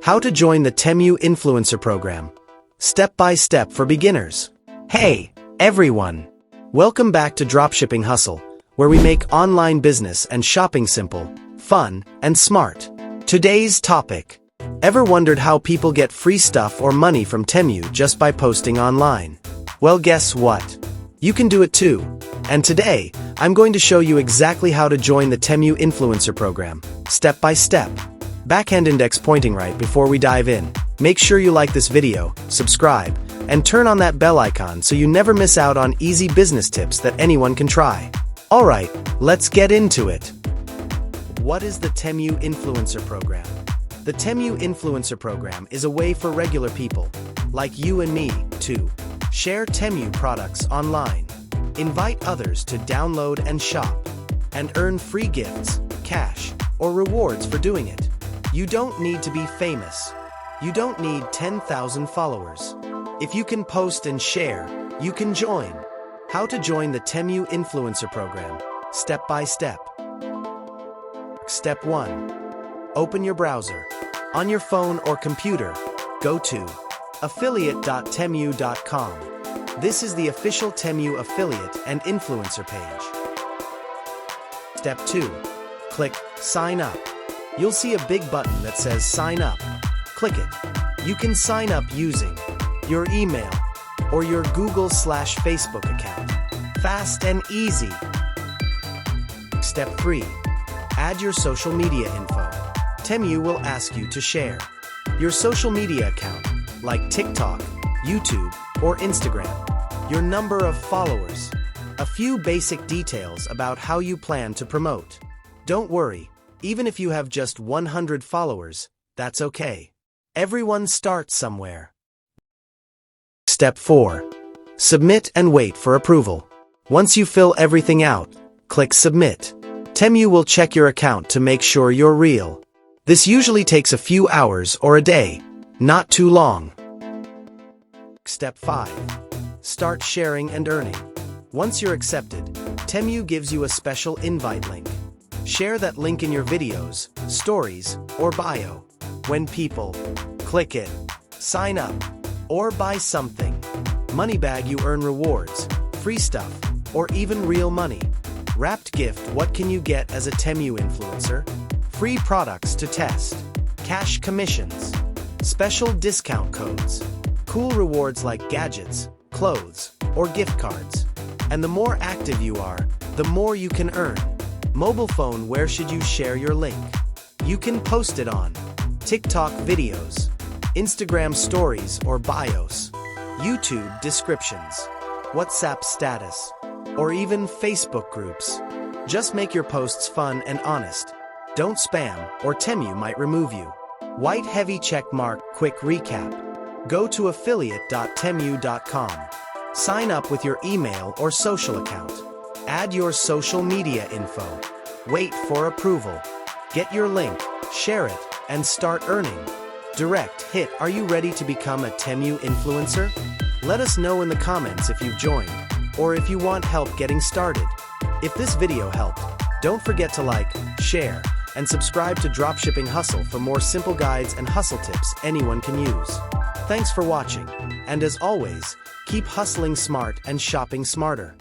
How to join the Temu Influencer Program. Step by step for beginners. Hey, everyone! Welcome back to Dropshipping Hustle, where we make online business and shopping simple, fun, and smart. Today's topic. Ever wondered how people get free stuff or money from Temu just by posting online? Well, guess what? You can do it too. And today, I'm going to show you exactly how to join the Temu Influencer Program, step by step. Backhand index pointing right before we dive in. Make sure you like this video, subscribe, and turn on that bell icon so you never miss out on easy business tips that anyone can try. Alright, let's get into it. What is the Temu Influencer Program? The Temu Influencer Program is a way for regular people, like you and me, to share Temu products online, invite others to download and shop, and earn free gifts, cash, or rewards for doing it. You don't need to be famous. You don't need 10,000 followers. If you can post and share, you can join. How to join the Temu Influencer Program, step by step. Step 1. Open your browser. On your phone or computer, go to affiliate.temu.com. This is the official Temu affiliate and influencer page. Step 2. Click Sign Up. You'll see a big button that says Sign Up. Click it. You can sign up using your email or your Google/Facebook account. Fast and easy. Step 3. Add your social media info. Temu will ask you to share your social media account, like TikTok, YouTube, or Instagram, your number of followers, a few basic details about how you plan to promote. Don't worry, even if you have just 100 followers, that's okay. Everyone starts somewhere. Step 4. Submit and wait for approval. Once you fill everything out, click Submit. Temu will check your account to make sure you're real. This usually takes a few hours or a day, not too long. Step 5. Start sharing and earning. Once you're accepted, Temu gives you a special invite link. Share that link in your videos, stories, or bio. When people click it, sign up, or buy something, money bag, you earn rewards, free stuff, or even real money. Wrapped gift. What can you get as a Temu influencer? Free products to test, cash commissions, special discount codes, cool rewards like gadgets, clothes, or gift cards. And the more active you are, the more you can earn. Mobile phone. Where should you share your link? You can post it on TikTok videos, Instagram stories or bios, YouTube descriptions, WhatsApp status, or even Facebook groups. Just make your posts fun and honest. Don't spam, or Temu might remove you. White heavy check mark. Quick recap. Go to affiliate.temu.com. Sign up with your email or social account. Add your social media info. Wait for approval. Get your link, share it, and start earning. Direct hit. Are you ready to become a Temu influencer? Let us know in the comments if you've joined, or if you want help getting started. If this video helped, don't forget to like, share, and subscribe to Dropshipping Hustle for more simple guides and hustle tips anyone can use. Thanks for watching, and as always, keep hustling smart and shopping smarter.